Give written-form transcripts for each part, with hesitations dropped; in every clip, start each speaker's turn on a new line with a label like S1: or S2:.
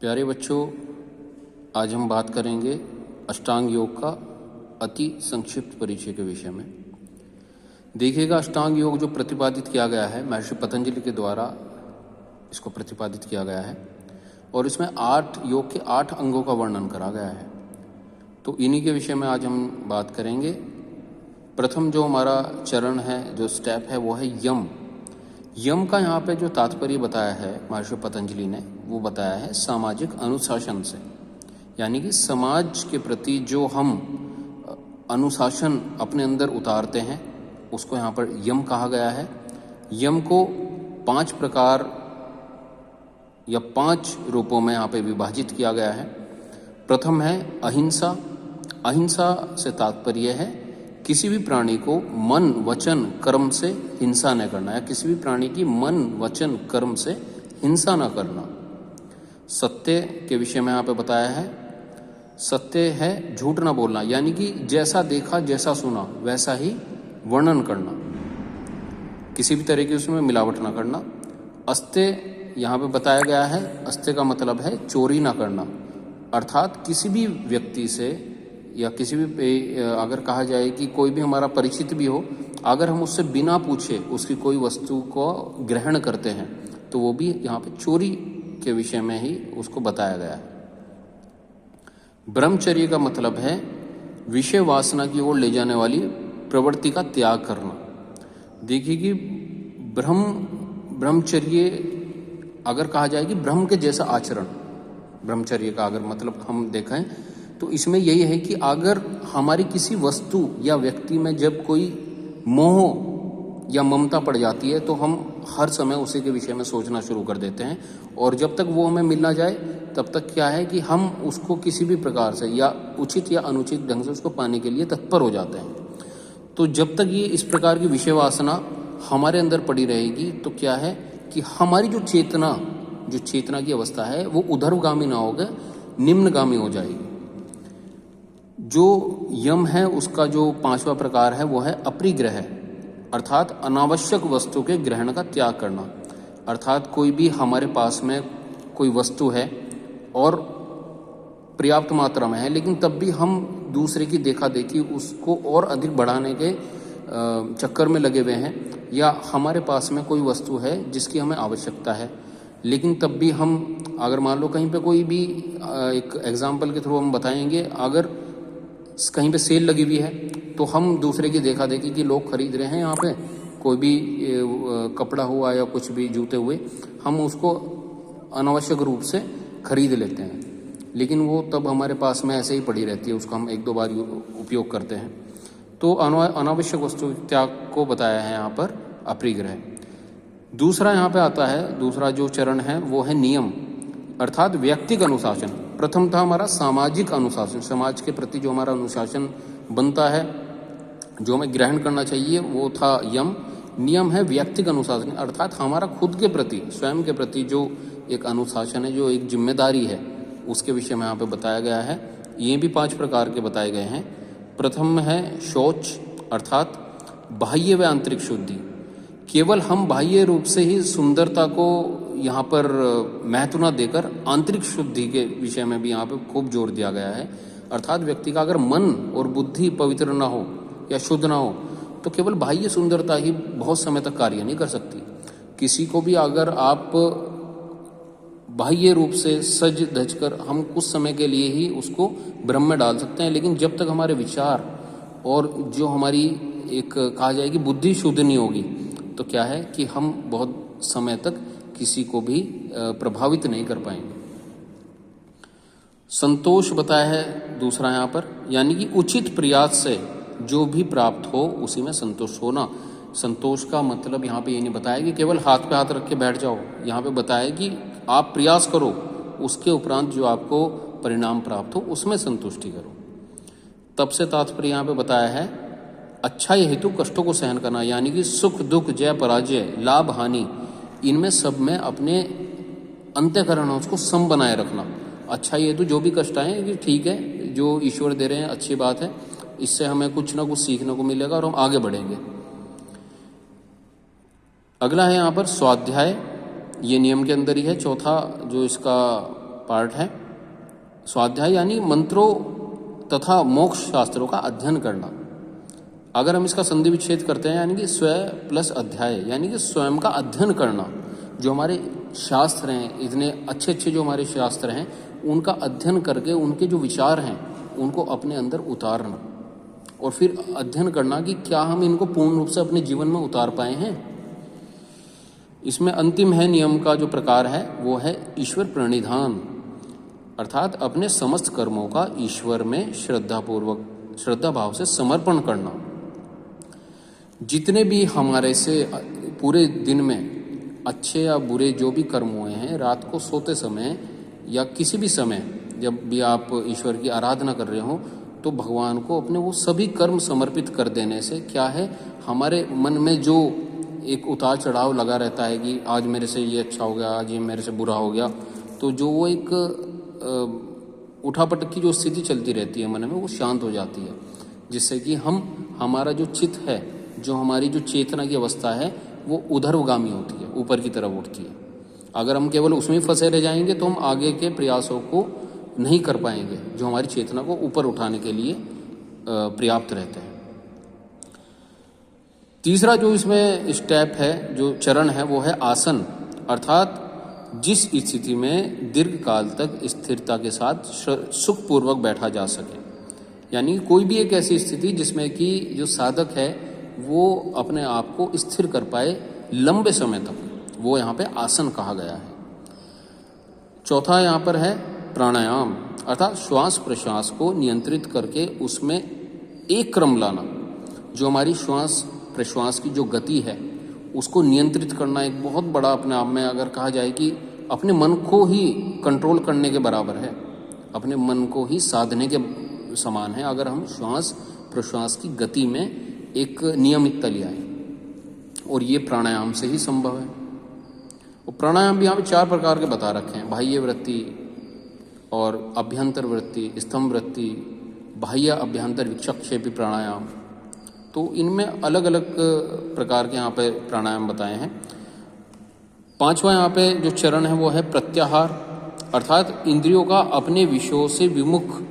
S1: प्यारे बच्चों, आज हम बात करेंगे अष्टांग योग का अति संक्षिप्त परिचय के विषय में। देखिएगा, अष्टांग योग जो प्रतिपादित किया गया है महर्षि पतंजलि के द्वारा इसको प्रतिपादित किया गया है और इसमें 8 योग के 8 अंगों का वर्णन करा गया है। तो इन्हीं के विषय में आज हम बात करेंगे। प्रथम जो हमारा चरण है, जो स्टेप है, वो है यम। यम का यहाँ पे जो तात्पर्य बताया है महर्षि पतंजलि ने, वो बताया है सामाजिक अनुशासन से, यानी कि समाज के प्रति जो हम अनुशासन अपने अंदर उतारते हैं उसको यहाँ पर यम कहा गया है। यम को 5 प्रकार या 5 रूपों में यहाँ पे विभाजित किया गया है। प्रथम है अहिंसा। अहिंसा से तात्पर्य है किसी भी प्राणी को मन वचन कर्म से हिंसा न करना, या किसी भी प्राणी की मन वचन कर्म से हिंसा न करना। सत्य के विषय में यहाँ पे बताया है। सत्य है झूठ ना बोलना, यानी कि जैसा देखा जैसा सुना वैसा ही वर्णन करना, किसी भी तरह की उसमें मिलावट ना करना। अस्त्य यहाँ पे बताया गया है। अस्त्य का मतलब है चोरी ना करना, अर्थात किसी भी व्यक्ति से या किसी भी, अगर कहा जाए कि कोई भी हमारा परिचित भी हो, अगर हम उससे बिना पूछे उसकी कोई वस्तु को ग्रहण करते हैं तो वो भी यहाँ पे चोरी के विषय में ही उसको बताया गया है। ब्रह्मचर्य का मतलब है विषय वासना की ओर ले जाने वाली प्रवृत्ति का त्याग करना। देखिए कि ब्रह्मचर्य अगर कहा जाए कि ब्रह्म के जैसा आचरण, ब्रह्मचर्य का अगर मतलब हम देखें तो इसमें यही है कि अगर हमारी किसी वस्तु या व्यक्ति में जब कोई मोह या ममता पड़ जाती है तो हम हर समय उसी के विषय में सोचना शुरू कर देते हैं, और जब तक वो हमें मिल ना जाए तब तक क्या है कि हम उसको किसी भी प्रकार से या उचित या अनुचित ढंग से उसको पाने के लिए तत्पर हो जाते हैं। तो जब तक ये इस प्रकार की विषय वासना हमारे अंदर पड़ी रहेगी तो क्या है कि हमारी जो चेतना की अवस्था है वो ऊर्ध्वगामी ना होकर निम्नगामी हो जाएगी। जो यम है उसका जो 5वां प्रकार है वो है अपरिग्रह, अर्थात अनावश्यक वस्तु के ग्रहण का त्याग करना। अर्थात कोई भी हमारे पास में कोई वस्तु है और पर्याप्त मात्रा में है, लेकिन तब भी हम दूसरे की देखा देखी उसको और अधिक बढ़ाने के चक्कर में लगे हुए हैं, या हमारे पास में कोई वस्तु है जिसकी हमें आवश्यकता है, लेकिन तब भी हम, अगर मान लो कहीं पे कोई भी, एक एग्जाम्पल के थ्रू हम बताएंगे, अगर कहीं पे सेल लगी हुई है तो हम दूसरे की देखा देखी कि लोग खरीद रहे हैं यहाँ पे कोई भी कपड़ा हुआ या कुछ भी जूते हुए, हम उसको अनावश्यक रूप से खरीद लेते हैं, लेकिन वो तब हमारे पास में ऐसे ही पड़ी रहती है, उसको हम 1-2 बार उपयोग करते हैं। तो अनावश्यक वस्तु त्याग को बताया है यहाँ पर अपरिग्रह। दूसरा यहाँ पे आता है, दूसरा जो चरण है वो है नियम, अर्थात व्यक्तिगत अनुशासन। प्रथम था हमारा सामाजिक अनुशासन, समाज के प्रति जो हमारा अनुशासन बनता है, जो हमें ग्रहण करना चाहिए, वो था यम। नियम है व्यक्तिगत अनुशासन, अर्थात हमारा खुद के प्रति, स्वयं के प्रति जो एक अनुशासन है, जो एक जिम्मेदारी है, उसके विषय में यहाँ पे बताया गया है। ये भी 5 प्रकार के बताए गए हैं। प्रथम है शौच, अर्थात बाह्य व आंतरिक शुद्धि। केवल हम बाह्य रूप से ही सुंदरता को यहाँ पर महत्व न देकर आंतरिक शुद्धि के विषय में भी यहाँ पे खूब जोर दिया गया है। अर्थात व्यक्ति का अगर मन और बुद्धि पवित्र ना हो या शुद्ध ना हो तो केवल बाह्य सुंदरता ही बहुत समय तक कार्य नहीं कर सकती। किसी को भी अगर आप बाह्य रूप से सज धज कर हम कुछ समय के लिए ही उसको भ्रम में डाल सकते हैं, लेकिन जब तक हमारे विचार और जो हमारी एक कहा जाए कि बुद्धि शुद्ध नहीं होगी तो क्या है कि हम बहुत समय तक किसी को भी प्रभावित नहीं कर पाएंगे। संतोष बताया है दूसरा यहाँ पर, यानी कि उचित प्रयास से जो भी प्राप्त हो उसी में संतोष होना। संतोष का मतलब यहाँ पे ये नहीं बताया कि केवल हाथ पे हाथ रख के बैठ जाओ, यहाँ पे बताया कि आप प्रयास करो, उसके उपरांत जो आपको परिणाम प्राप्त हो उसमें संतुष्टि करो। तब से तात्पर्य यहाँ पे बताया है अच्छाई हेतु कष्टों को सहन करना, यानी कि सुख दुख जय पराजय लाभ हानि इनमें सब में अपने अंतःकरण उसको सम बनाए रखना। अच्छा हेतु जो भी कष्ट आए कि ठीक है, जो ईश्वर दे रहे हैं अच्छी बात है, इससे हमें कुछ ना कुछ सीखने को मिलेगा और हम आगे बढ़ेंगे। अगला है यहाँ पर स्वाध्याय, ये नियम के अंदर ही है। चौथा जो इसका पार्ट है। स्वाध्याय यानी मंत्रों तथा मोक्ष शास्त्रों का अध्ययन करना। अगर हम इसका संधि विच्छेद करते हैं यानी कि स्व प्लस अध्याय यानी कि स्वयं का अध्ययन करना। जो हमारे शास्त्र हैं, इतने अच्छे अच्छे जो हमारे शास्त्र हैं, उनका अध्ययन करके उनके जो विचार हैं उनको अपने अंदर उतारना और फिर अध्ययन करना कि क्या हम इनको पूर्ण रूप से अपने जीवन में उतार पाए हैं। इसमें अंतिम है नियम का जो प्रकार है वो है ईश्वर प्रणिधान, अर्थात अपने समस्त कर्मों का ईश्वर में श्रद्धा भाव से समर्पण करना। जितने भी हमारे से पूरे दिन में अच्छे या बुरे जो भी कर्म हुए हैं, रात को सोते समय या किसी भी समय जब भी आप ईश्वर की आराधना कर रहे हो तो भगवान को अपने वो सभी कर्म समर्पित कर देने से क्या है, हमारे मन में जो एक उतार चढ़ाव लगा रहता है कि आज मेरे से ये अच्छा हो गया, आज ये मेरे से बुरा हो गया, तो जो वो एक उठापटक की जो स्थिति चलती रहती है मन में, वो शांत हो जाती है, जिससे कि हमारा जो चित्त है, जो हमारी जो चेतना की अवस्था है, वो उधर्वगामी होती है, ऊपर की तरफ उठती है। अगर हम केवल उसमें फंसे रह जाएंगे तो हम आगे के प्रयासों को नहीं कर पाएंगे जो हमारी चेतना को ऊपर उठाने के लिए पर्याप्त रहते हैं। तीसरा जो इसमें स्टेप है, जो चरण है, वो है आसन, अर्थात जिस स्थिति में दीर्घ काल तक स्थिरता के साथ सुखपूर्वक बैठा जा सके। यानी कोई भी एक ऐसी स्थिति जिसमें कि जो साधक है वो अपने आप को स्थिर कर पाए लंबे समय तक, वो यहाँ पे आसन कहा गया है। चौथा यहाँ पर है प्राणायाम, अर्थात श्वास प्रश्वास को नियंत्रित करके उसमें एक क्रम लाना। जो हमारी श्वास प्रश्वास की जो गति है उसको नियंत्रित करना एक बहुत बड़ा अपने आप में, अगर कहा जाए कि अपने मन को ही कंट्रोल करने के बराबर है, अपने मन को ही साधने के समान है, अगर हम श्वास प्रश्वास की गति में एक नियमितता ले आए, और ये प्राणायाम से ही संभव है। और प्राणायाम भी यहाँ पे 4 प्रकार के बता रखे हैं, बाह्य वृत्ति और अभ्यंतर वृत्ति, स्तंभ वृत्ति, बाह्य अभ्यंतर विक्षेपी प्राणायाम। तो इनमें अलग अलग प्रकार के यहाँ पे प्राणायाम बताए हैं। 5वां यहाँ पे जो चरण है वो है प्रत्याहार, अर्थात इंद्रियों का अपने विषयों से विमुख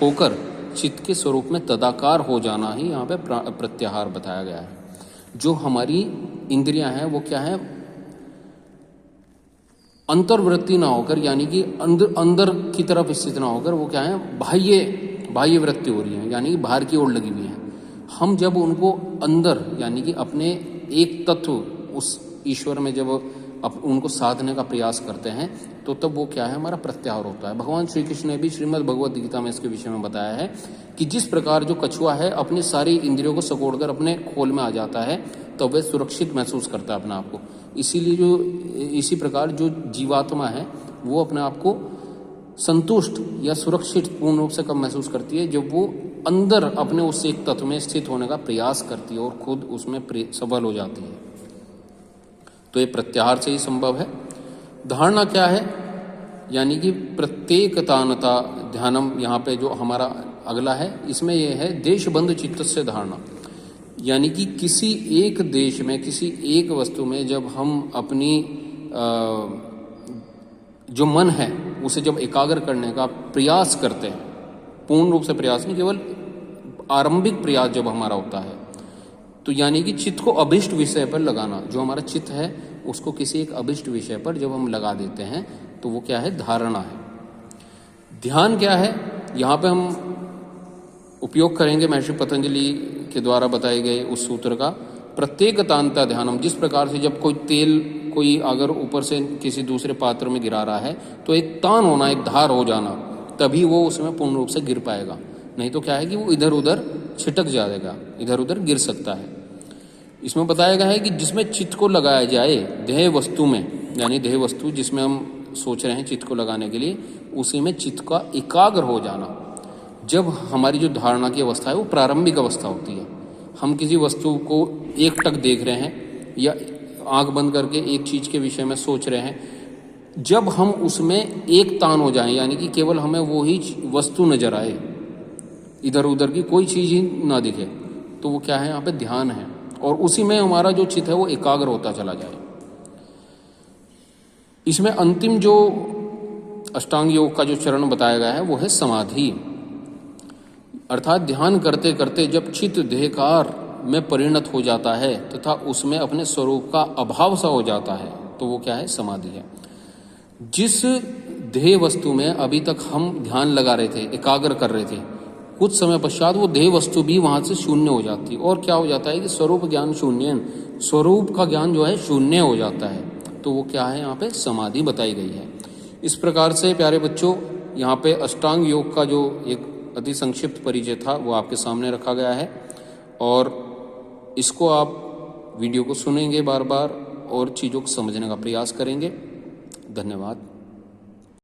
S1: होकर चित्त के स्वरूप में तदाकार हो जाना ही यहाँ पे प्रत्याहार बताया गया है। जो हमारी इंद्रियां हैं वो क्या है, अंतर्वृत्ति ना होकर, यानी कि अंदर की तरफ स्थित ना होकर, वो क्या है, बाह्य वृत्ति हो रही है, यानी कि बाहर की ओर लगी हुई है। हम जब उनको अंदर यानी कि अपने एक तत्व उस ईश्वर में जब उनको साधने का प्रयास करते हैं तो तब वो क्या है, हमारा प्रत्याहार होता है। भगवान श्री कृष्ण ने भी श्रीमद् भगवद गीता में इसके विषय में बताया है कि जिस प्रकार जो कछुआ है अपनी सारी इंद्रियों को सकोड़कर अपने खोल में आ जाता है तब वह सुरक्षित महसूस करता है अपने आप को। इसीलिए इसी प्रकार जो जीवात्मा है वो अपने आप को संतुष्ट या सुरक्षित पूर्ण रूप से कब महसूस करती है, जब वो अंदर अपने उस एक तत्व में स्थित होने का प्रयास करती है और खुद उसमें सफल हो जाती है। तो ये प्रत्याहार से ही संभव है। धारणा क्या है, यानी कि प्रत्येकतानता ध्यानम, यहाँ पे जो हमारा अगला है इसमें यह है देशबंध चित्त से धारणा, यानी कि किसी एक देश में किसी एक वस्तु में जब हम अपनी जो मन है उसे जब एकाग्र करने का प्रयास करते हैं, पूर्ण रूप से प्रयास नहीं, केवल आरंभिक प्रयास जब हमारा होता है, तो यानी कि चित्त को अभिष्ट विषय पर लगाना। जो हमारा चित्त है उसको किसी एक अभिष्ट विषय पर जब हम लगा देते हैं तो वो क्या है, धारणा है। ध्यान क्या है, यहाँ पे हम उपयोग करेंगे महर्षि पतंजलि के द्वारा बताए गए उस सूत्र का, प्रत्येकतांता ध्यानम। जिस प्रकार से जब कोई तेल कोई अगर ऊपर से किसी दूसरे पात्र में गिरा रहा है तो एक तान होना, एक धार हो जाना, तभी वो उसमें पूर्ण रूप से गिर पाएगा, नहीं तो क्या है कि वो इधर उधर छिटक जाएगा, इधर उधर गिर सकता है। इसमें बताया गया है कि जिसमें चित्त को लगाया जाए ध्येय वस्तु में, यानी ध्येय वस्तु जिसमें हम सोच रहे हैं चित्त को लगाने के लिए, उसी में चित्त का एकाग्र हो जाना। जब हमारी जो धारणा की अवस्था है वो प्रारंभिक अवस्था होती है, हम किसी वस्तु को एकटक देख रहे हैं या आंख बंद करके एक चीज के विषय में सोच रहे हैं, जब हम उसमें एक तान हो जाएं, यानी कि केवल हमें वो ही वस्तु नजर आए, इधर उधर की कोई चीज ही ना दिखे, तो वो क्या है, यहाँ पे ध्यान है, और उसी में हमारा जो चित्त है वो एकाग्र होता चला जाए। इसमें अंतिम जो अष्टांग योग का जो चरण बताया गया है वो है समाधि, अर्थात ध्यान करते करते जब चित्त देहकार में परिणत हो जाता है तथा उसमें अपने स्वरूप का अभाव सा हो जाता है, तो वो क्या है? समाधि है। जिस ध्येय वस्तु में अभी तक हम ध्यान लगा रहे थे, एकाग्र कर रहे थे, कुछ समय पश्चात वो ध्येय वस्तु भी वहां से शून्य हो जाती, और क्या हो जाता है कि स्वरूप ज्ञान शून्य, स्वरूप का ज्ञान जो है शून्य हो जाता है, तो वो क्या है? यहाँ पे समाधि बताई गई है। इस प्रकार से प्यारे बच्चों, यहाँ पे अष्टांग योग का जो एक अति संक्षिप्त परिचय था वो आपके सामने रखा गया है, और इसको आप वीडियो को सुनेंगे बार बार और चीज़ों को समझने का प्रयास करेंगे। धन्यवाद।